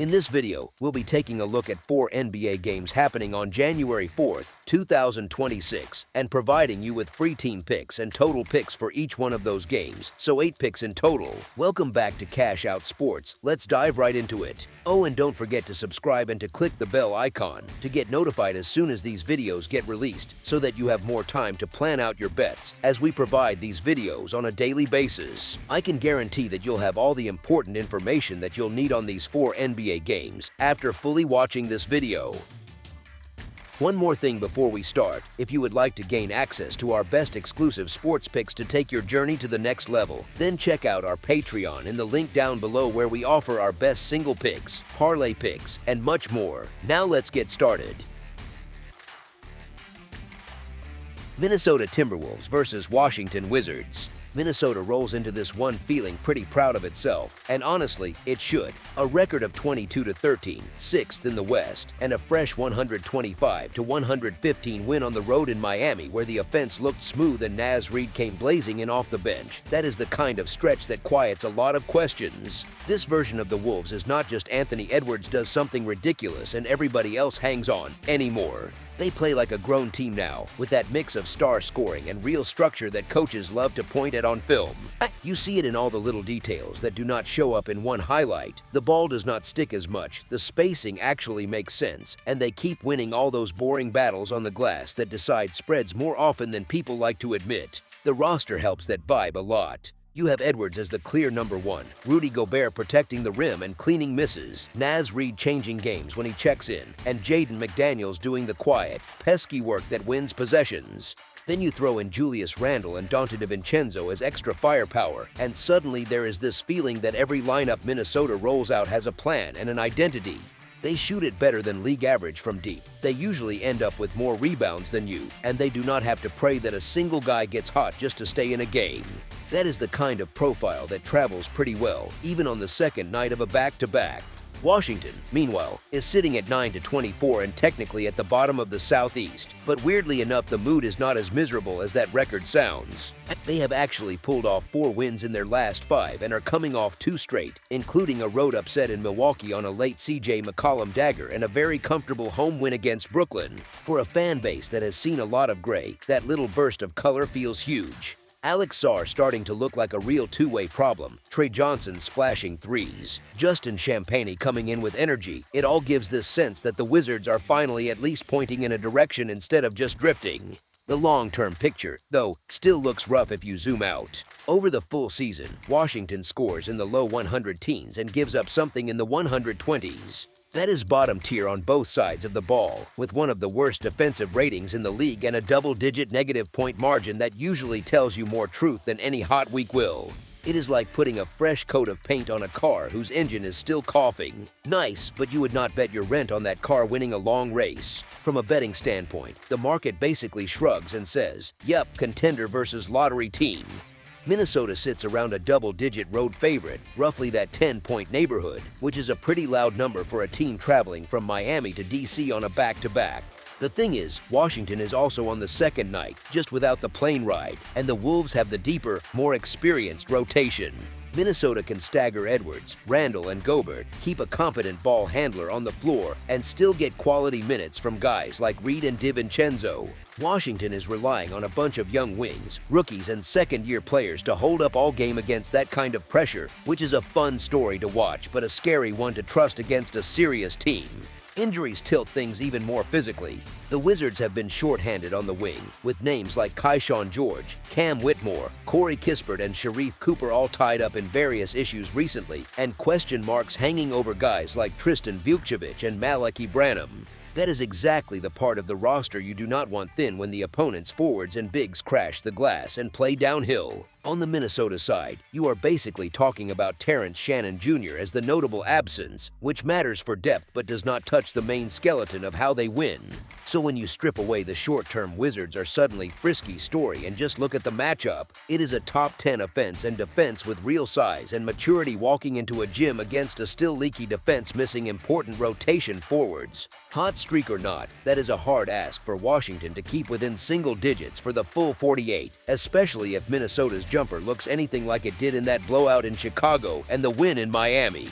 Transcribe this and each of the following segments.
In this video, we'll be taking a look at 4 NBA games happening on January 4th, 2026, and providing you with free team picks and total picks for each one of those games, so 8 picks in total. Welcome back to Cash Out Sports. Let's dive right into it. Oh, and don't forget to subscribe and to click the bell icon to get notified as soon as these videos get released, so that you have more time to plan out your bets as we provide these videos on a daily basis. I can guarantee that you'll have all the important information that you'll need on these 4 NBA games after fully watching this video. One more thing before we start: if you would like to gain access to our best exclusive sports picks to take your journey to the next level, then check out our Patreon in the link down below, where we offer our best single picks, parlay picks, and much more. Now let's get started. Minnesota Timberwolves versus Washington Wizards. Minnesota rolls into this one feeling pretty proud of itself, and honestly, it should. A record of 22-13, 6th in the West, and a fresh 125-115 win on the road in Miami, where the offense looked smooth and Naz Reid came blazing in off the bench. That is the kind of stretch that quiets a lot of questions. This version of the Wolves is not just Anthony Edwards does something ridiculous and everybody else hangs on anymore. They play like a grown team now, with that mix of star scoring and real structure that coaches love to point at on film. You see it in all the little details that do not show up in one highlight. The ball does not stick as much, the spacing actually makes sense, and they keep winning all those boring battles on the glass that decide spreads more often than people like to admit. The roster helps that vibe a lot. You have Edwards as the clear number 1, Rudy Gobert protecting the rim and cleaning misses, Naz Reid changing games when he checks in, and Jaden McDaniels doing the quiet, pesky work that wins possessions. Then you throw in Julius Randle and Donte DiVincenzo as extra firepower, and suddenly there is this feeling that every lineup Minnesota rolls out has a plan and an identity. They shoot it better than league average from deep. They usually end up with more rebounds than you, and they do not have to pray that a single guy gets hot just to stay in a game. That is the kind of profile that travels pretty well, even on the second night of a back-to-back. Washington, meanwhile, is sitting at 9-24 and technically at the bottom of the Southeast, but weirdly enough, the mood is not as miserable as that record sounds. They have actually pulled off 4 wins in their last 5 and are coming off 2 straight, including a road upset in Milwaukee on a late CJ McCollum dagger and a very comfortable home win against Brooklyn. For a fan base that has seen a lot of gray, that little burst of color feels huge. Alex Sarr starting to look like a real two-way problem, Trey Johnson splashing threes, Justin Champagnie coming in with energy. It all gives this sense that the Wizards are finally at least pointing in a direction instead of just drifting. The long-term picture, though, still looks rough if you zoom out. Over the full season, Washington scores in the low 100 teens and gives up something in the 120s. That is bottom tier on both sides of the ball, with one of the worst defensive ratings in the league and a double-digit negative point margin that usually tells you more truth than any hot week will. It is like putting a fresh coat of paint on a car whose engine is still coughing. Nice, but you would not bet your rent on that car winning a long race. From a betting standpoint, the market basically shrugs and says, "Yep, contender versus lottery team." Minnesota sits around a double-digit road favorite, roughly that 10-point neighborhood, which is a pretty loud number for a team traveling from Miami to DC on a back-to-back. The thing is, Washington is also on the second night, just without the plane ride, and the Wolves have the deeper, more experienced rotation. Minnesota can stagger Edwards, Randle, and Gobert, keep a competent ball handler on the floor, and still get quality minutes from guys like Reid and DiVincenzo. Washington is relying on a bunch of young wings, rookies, and second-year players to hold up all game against that kind of pressure, which is a fun story to watch but a scary one to trust against a serious team. Injuries tilt things even more physically. The Wizards have been shorthanded on the wing, with names like Keyshawn George, Cam Whitmore, Corey Kispert, and Sharif Cooper all tied up in various issues recently, and question marks hanging over guys like Tristan Vukcevic and Malaki Branham. That is exactly the part of the roster you do not want thin when the opponent's forwards and bigs crash the glass and play downhill. On the Minnesota side, you are basically talking about Terrence Shannon Jr. as the notable absence, which matters for depth but does not touch the main skeleton of how they win. So when you strip away the short-term Wizards are suddenly frisky story and just look at the matchup, it is a top 10 offense and defense with real size and maturity walking into a gym against a still leaky defense missing important rotation forwards. Hot streak or not, that is a hard ask for Washington to keep within single digits for the full 48, especially if Minnesota's jumper looks anything like it did in that blowout in Chicago and the win in Miami.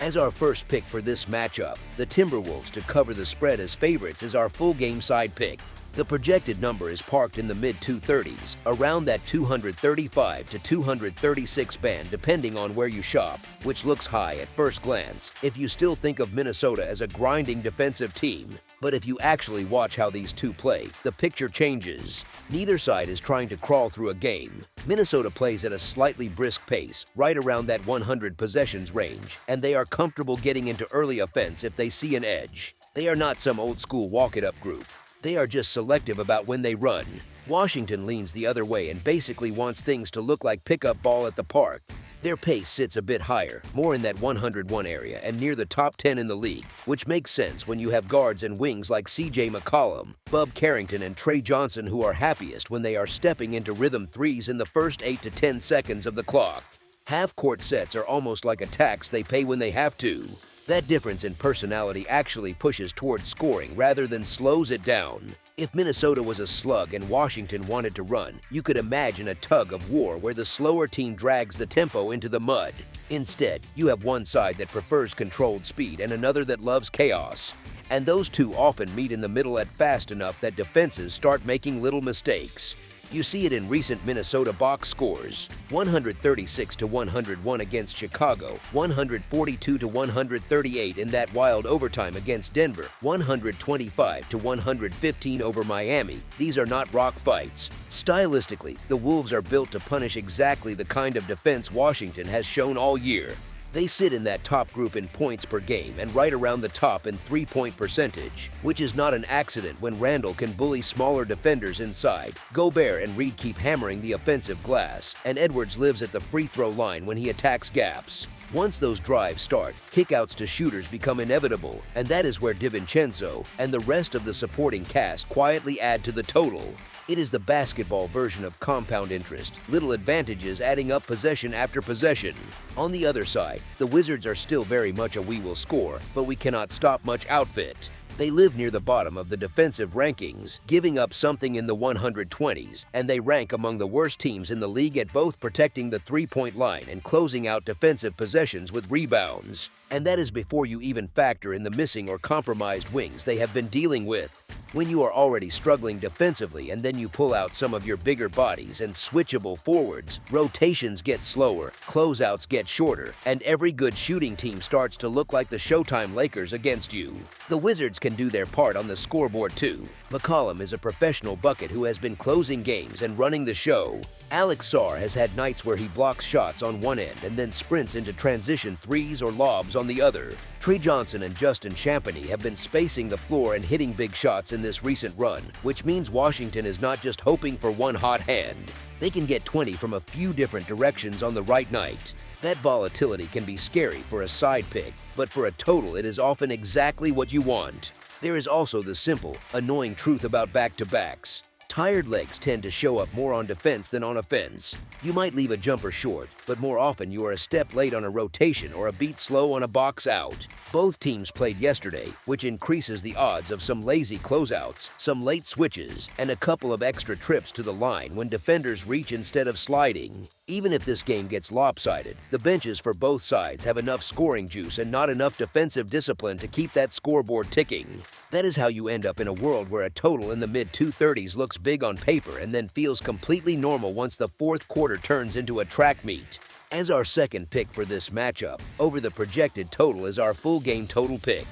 As our first pick for this matchup, the Timberwolves to cover the spread as favorites is our full game side pick. The projected number is parked in the mid-230s, around that 235 to 236 band depending on where you shop, which looks high at first glance if you still think of Minnesota as a grinding defensive team. But if you actually watch how these two play, the picture changes. Neither side is trying to crawl through a game. Minnesota plays at a slightly brisk pace, right around that 100 possessions range, and they are comfortable getting into early offense if they see an edge. They are not some old-school walk-it-up group. They are just selective about when they run. Washington leans the other way and basically wants things to look like pickup ball at the park. Their pace sits a bit higher, more in that 101 area and near the top 10 in the league, which makes sense when you have guards and wings like CJ McCollum, Bub Carrington, and Trey Johnson who are happiest when they are stepping into rhythm threes in the first 8 to 10 seconds of the clock. Half-court sets are almost like a tax they pay when they have to. That difference in personality actually pushes towards scoring rather than slows it down. If Minnesota was a slug and Washington wanted to run, you could imagine a tug of war where the slower team drags the tempo into the mud. Instead, you have one side that prefers controlled speed and another that loves chaos. And those two often meet in the middle at fast enough that defenses start making little mistakes. You see it in recent Minnesota box scores: 136 to 101 against Chicago, 142 to 138 in that wild overtime against Denver, 125 to 115 over Miami. These are not rock fights. Stylistically, the Wolves are built to punish exactly the kind of defense Washington has shown all year. They sit in that top group in points per game and right around the top in three-point percentage, which is not an accident when Randle can bully smaller defenders inside. Gobert and Reed keep hammering the offensive glass, and Edwards lives at the free throw line when he attacks gaps. Once those drives start, kickouts to shooters become inevitable, and that is where DiVincenzo and the rest of the supporting cast quietly add to the total. It is the basketball version of compound interest, little advantages adding up possession after possession. On the other side, the Wizards are still very much a we will score, but we cannot stop much outfit. They live near the bottom of the defensive rankings, giving up something in the 120s, and they rank among the worst teams in the league at both protecting the three-point line and closing out defensive possessions with rebounds. And that is before you even factor in the missing or compromised wings they have been dealing with. When you are already struggling defensively and then you pull out some of your bigger bodies and switchable forwards, rotations get slower, closeouts get shorter, and every good shooting team starts to look like the Showtime Lakers against you. The Wizards can do their part on the scoreboard too. McCollum is a professional bucket who has been closing games and running the show. Alex Sarr has had nights where he blocks shots on one end and then sprints into transition threes or lobs on the other. Trey Johnson and Justin Champagnie have been spacing the floor and hitting big shots in this recent run, which means Washington is not just hoping for one hot hand. They can get 20 from a few different directions on the right night. That volatility can be scary for a side pick, but for a total it is often exactly what you want. There is also the simple, annoying truth about back-to-backs. Tired legs tend to show up more on defense than on offense. You might leave a jumper short, but more often you are a step late on a rotation or a beat slow on a box out. Both teams played yesterday, which increases the odds of some lazy closeouts, some late switches, and a couple of extra trips to the line when defenders reach instead of sliding. Even if this game gets lopsided, the benches for both sides have enough scoring juice and not enough defensive discipline to keep that scoreboard ticking. That is how you end up in a world where a total in the mid-230s looks big on paper and then feels completely normal once the fourth quarter turns into a track meet. As our second pick for this matchup, over the projected total is our full game total pick.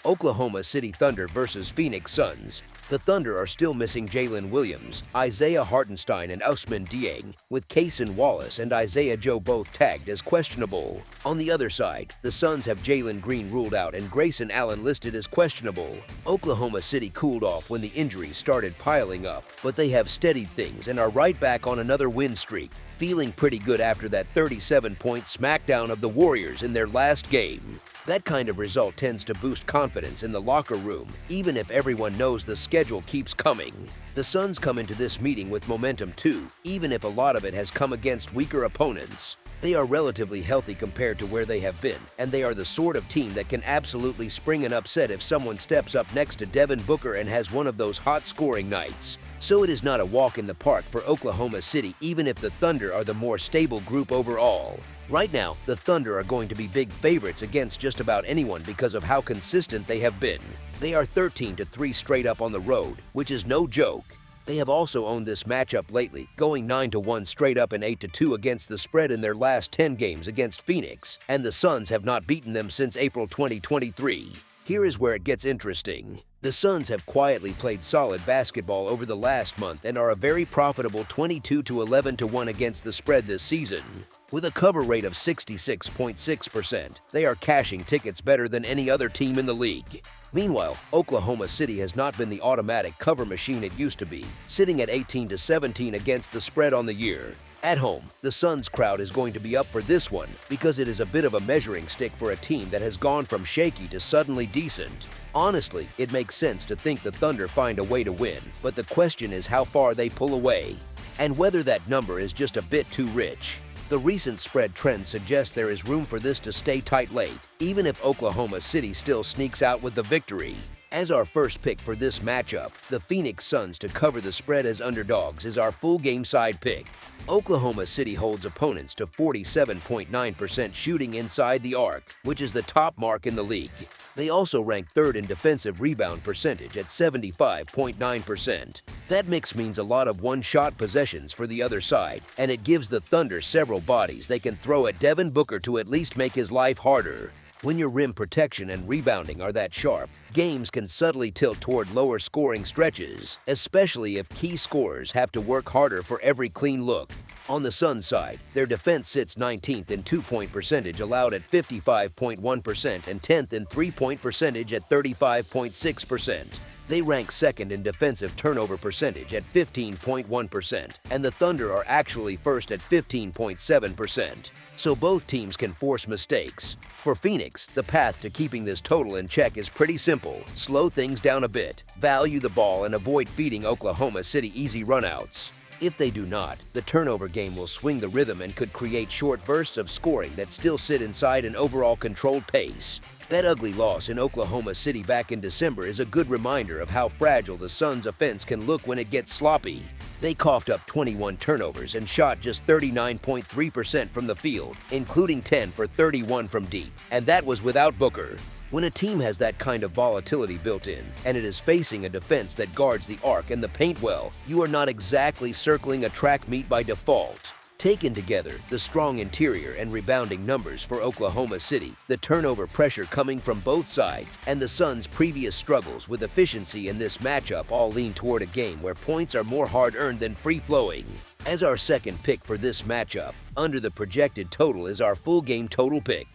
Oklahoma City Thunder versus Phoenix Suns. The Thunder are still missing Jalen Williams, Isaiah Hartenstein, and Ousmane Dieng, with Cason Wallace and Isaiah Joe both tagged as questionable. On the other side, the Suns have Jalen Green ruled out and Grayson Allen listed as questionable. Oklahoma City cooled off when the injuries started piling up, but they have steadied things and are right back on another win streak, feeling pretty good after that 37-point smackdown of the Warriors in their last game. That kind of result tends to boost confidence in the locker room, even if everyone knows the schedule keeps coming. The Suns come into this meeting with momentum too, even if a lot of it has come against weaker opponents. They are relatively healthy compared to where they have been, and they are the sort of team that can absolutely spring an upset if someone steps up next to Devin Booker and has one of those hot scoring nights. So it is not a walk in the park for Oklahoma City, even if the Thunder are the more stable group overall. Right now, the Thunder are going to be big favorites against just about anyone because of how consistent they have been. They are 13-3 straight up on the road, which is no joke. They have also owned this matchup lately, going 9-1 straight up and 8-2 against the spread in their last 10 games against Phoenix, and the Suns have not beaten them since April 2023. Here is where it gets interesting. The Suns have quietly played solid basketball over the last month and are a very profitable 22-11-1 against the spread this season. With a cover rate of 66.6%, they are cashing tickets better than any other team in the league. Meanwhile, Oklahoma City has not been the automatic cover machine it used to be, sitting at 18-17 against the spread on the year. At home, the Suns crowd is going to be up for this one because it is a bit of a measuring stick for a team that has gone from shaky to suddenly decent. Honestly, it makes sense to think the Thunder find a way to win, but the question is how far they pull away, and whether that number is just a bit too rich. The recent spread trend suggests there is room for this to stay tight late, even if Oklahoma City still sneaks out with the victory. As our first pick for this matchup, the Phoenix Suns to cover the spread as underdogs is our full game side pick. Oklahoma City holds opponents to 47.9% shooting inside the arc, which is the top mark in the league. They also rank third in defensive rebound percentage at 75.9%. That mix means a lot of one-shot possessions for the other side, and it gives the Thunder several bodies they can throw at Devin Booker to at least make his life harder. When your rim protection and rebounding are that sharp, games can subtly tilt toward lower scoring stretches, especially if key scorers have to work harder for every clean look. On the Suns side, their defense sits 19th in two-point percentage allowed at 55.1% and 10th in three-point percentage at 35.6%. They rank second in defensive turnover percentage at 15.1%, and the Thunder are actually first at 15.7%. So both teams can force mistakes. For Phoenix, the path to keeping this total in check is pretty simple. Slow things down a bit, value the ball, and avoid feeding Oklahoma City easy runouts. If they do not, the turnover game will swing the rhythm and could create short bursts of scoring that still sit inside an overall controlled pace. That ugly loss in Oklahoma City back in December is a good reminder of how fragile the Suns' offense can look when it gets sloppy. They coughed up 21 turnovers and shot just 39.3% from the field, including 10 for 31 from deep, and that was without Booker. When a team has that kind of volatility built in, and it is facing a defense that guards the arc and the paint well, you are not exactly circling a track meet by default. Taken together, the strong interior and rebounding numbers for Oklahoma City, the turnover pressure coming from both sides, and the Suns' previous struggles with efficiency in this matchup all lean toward a game where points are more hard-earned than free-flowing. As our second pick for this matchup, under the projected total is our full game total pick.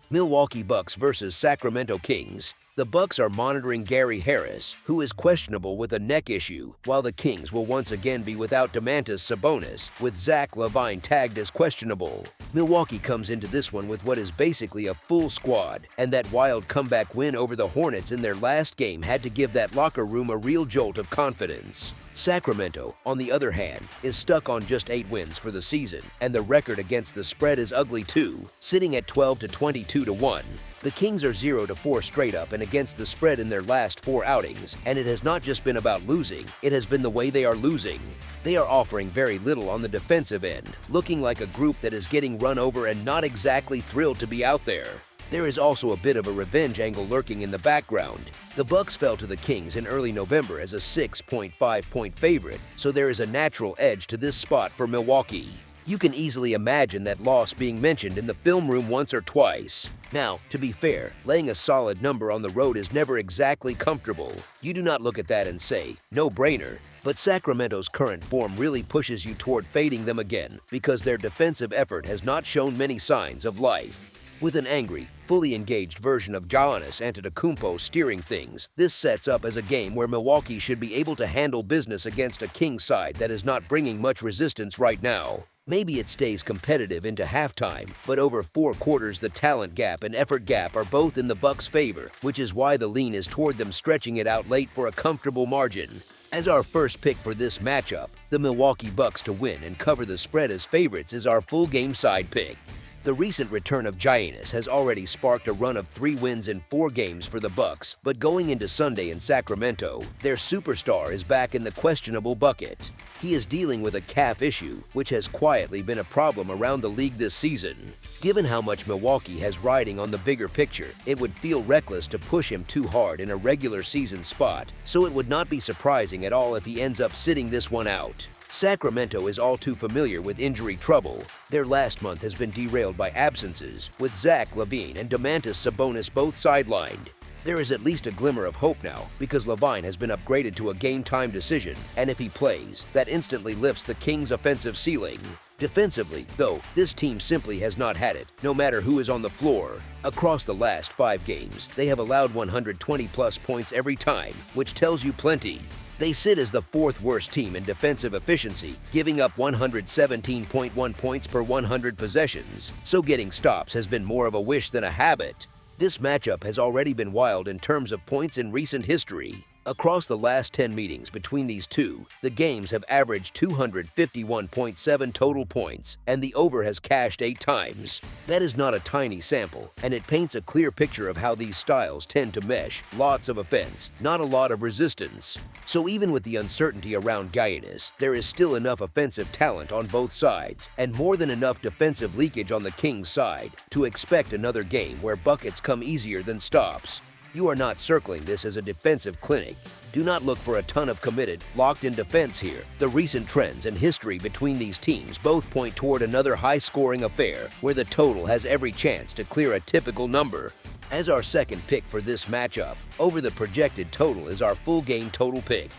Milwaukee Bucks versus Sacramento Kings. The Bucks are monitoring Gary Harris, who is questionable with a neck issue, while the Kings will once again be without Domantas Sabonis, with Zach LaVine tagged as questionable. Milwaukee comes into this one with what is basically a full squad, and that wild comeback win over the Hornets in their last game had to give that locker room a real jolt of confidence. Sacramento, on the other hand, is stuck on just 8 wins for the season, and the record against the spread is ugly too, sitting at 12-22-1. The Kings are 0-4 straight up and against the spread in their last 4 outings, and it has not just been about losing, it has been the way they are losing. They are offering very little on the defensive end, looking like a group that is getting run over and not exactly thrilled to be out there. There is also a bit of a revenge angle lurking in the background. The Bucks fell to the Kings in early November as a 6.5-point favorite, so there is a natural edge to this spot for Milwaukee. You can easily imagine that loss being mentioned in the film room once or twice. Now, to be fair, laying a solid number on the road is never exactly comfortable. You do not look at that and say, no-brainer. But Sacramento's current form really pushes you toward fading them again because their defensive effort has not shown many signs of life. With an angry, fully engaged version of Giannis Antetokounmpo steering things, this sets up as a game where Milwaukee should be able to handle business against a Kings side that is not bringing much resistance right now. Maybe it stays competitive into halftime, but over 4 quarters the talent gap and effort gap are both in the Bucks' favor, which is why the lean is toward them stretching it out late for a comfortable margin. As our first pick for this matchup, the Milwaukee Bucks to win and cover the spread as favorites is our full game side pick. The recent return of Giannis has already sparked a run of 3 wins in 4 games for the Bucks, but going into Sunday in Sacramento, their superstar is back in the questionable bucket. He is dealing with a calf issue, which has quietly been a problem around the league this season. Given how much Milwaukee has riding on the bigger picture, it would feel reckless to push him too hard in a regular season spot, so it would not be surprising at all if he ends up sitting this one out. Sacramento is all too familiar with injury trouble. Their last month has been derailed by absences, with Zach LaVine and Domantas Sabonis both sidelined. There is at least a glimmer of hope now, because LaVine has been upgraded to a game-time decision, and if he plays, that instantly lifts the Kings' offensive ceiling. Defensively, though, this team simply has not had it, no matter who is on the floor. Across the last 5 games, they have allowed 120-plus points every time, which tells you plenty. They sit as the 4th worst team in defensive efficiency, giving up 117.1 points per 100 possessions, so getting stops has been more of a wish than a habit. This matchup has already been wild in terms of points in recent history. Across the last 10 meetings between these two, the games have averaged 251.7 total points, and the over has cashed 8 times. That is not a tiny sample, and it paints a clear picture of how these styles tend to mesh. Lots of offense, not a lot of resistance. So even with the uncertainty around Giannis, there is still enough offensive talent on both sides, and more than enough defensive leakage on the Kings' side, to expect another game where buckets come easier than stops. You are not circling this as a defensive clinic. Do not look for a ton of committed, locked-in defense here. The recent trends and history between these teams both point toward another high-scoring affair where the total has every chance to clear a typical number. As our second pick for this matchup, over the projected total is our full game total pick.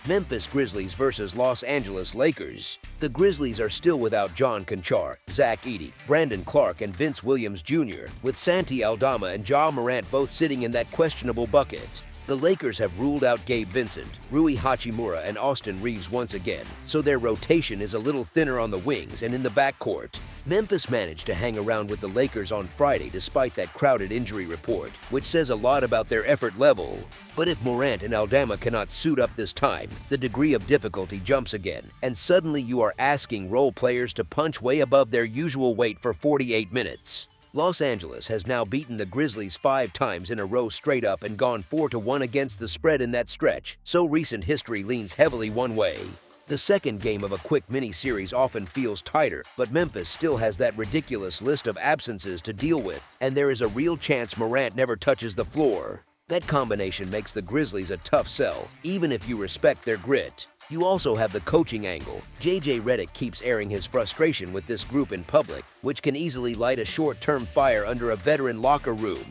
Memphis Grizzlies versus Los Angeles Lakers. The Grizzlies are still without John Conchar, Zach Edey, Brandon Clark, and Vince Williams Jr., with Santi Aldama and Ja Morant both sitting in that questionable bucket. The Lakers have ruled out Gabe Vincent, Rui Hachimura, and Austin Reeves once again, so their rotation is a little thinner on the wings and in the backcourt. Memphis managed to hang around with the Lakers on Friday despite that crowded injury report, which says a lot about their effort level. But if Morant and Aldama cannot suit up this time, the degree of difficulty jumps again, and suddenly you are asking role players to punch way above their usual weight for 48 minutes. Los Angeles has now beaten the Grizzlies 5 times in a row straight up and gone 4-1 against the spread in that stretch, so recent history leans heavily one way. The second game of a quick mini-series often feels tighter, but Memphis still has that ridiculous list of absences to deal with, and there is a real chance Morant never touches the floor. That combination makes the Grizzlies a tough sell, even if you respect their grit. You also have the coaching angle. JJ Redick keeps airing his frustration with this group in public, which can easily light a short-term fire under a veteran locker room.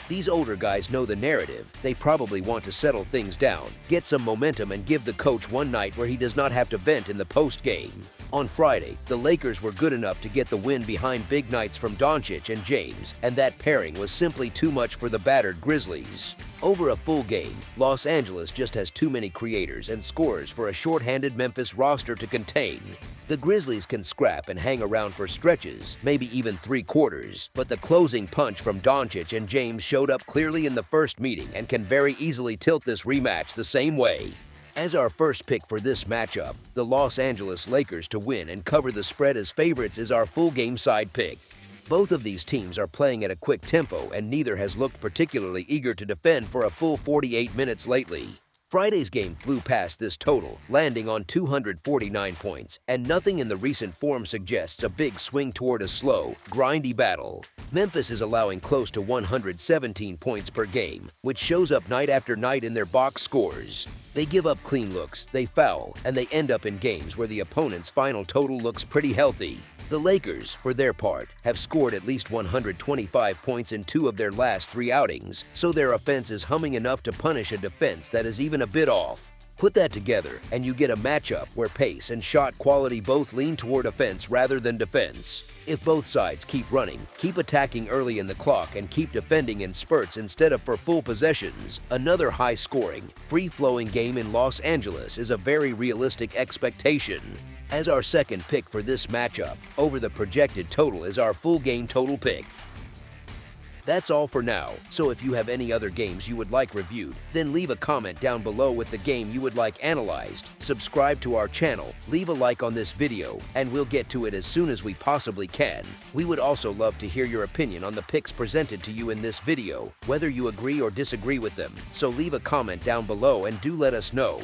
These older guys know the narrative. They probably want to settle things down, get some momentum, and give the coach one night where he does not have to vent in the post-game. On Friday, the Lakers were good enough to get the win behind big nights from Doncic and James, and that pairing was simply too much for the battered Grizzlies. Over a full game, Los Angeles just has too many creators and scorers for a shorthanded Memphis roster to contain. The Grizzlies can scrap and hang around for stretches, maybe even 3 quarters, but the closing punch from Doncic and James showed up clearly in the first meeting and can very easily tilt this rematch the same way. As our first pick for this matchup, the Los Angeles Lakers to win and cover the spread as favorites is our full game side pick. Both of these teams are playing at a quick tempo, and neither has looked particularly eager to defend for a full 48 minutes lately. Friday's game flew past this total, landing on 249 points, and nothing in the recent form suggests a big swing toward a slow, grindy battle. Memphis is allowing close to 117 points per game, which shows up night after night in their box scores. They give up clean looks, they foul, and they end up in games where the opponent's final total looks pretty healthy. The Lakers, for their part, have scored at least 125 points in 2 of their last 3 outings, so their offense is humming enough to punish a defense that is even a bit off. Put that together, and you get a matchup where pace and shot quality both lean toward offense rather than defense. If both sides keep running, keep attacking early in the clock, and keep defending in spurts instead of for full possessions, another high-scoring, free-flowing game in Los Angeles is a very realistic expectation. As our second pick for this matchup, over the projected total is our full game total pick. That's all for now, so if you have any other games you would like reviewed, then leave a comment down below with the game you would like analyzed. Subscribe to our channel, leave a like on this video, and we'll get to it as soon as we possibly can. We would also love to hear your opinion on the picks presented to you in this video, whether you agree or disagree with them, so leave a comment down below and do let us know.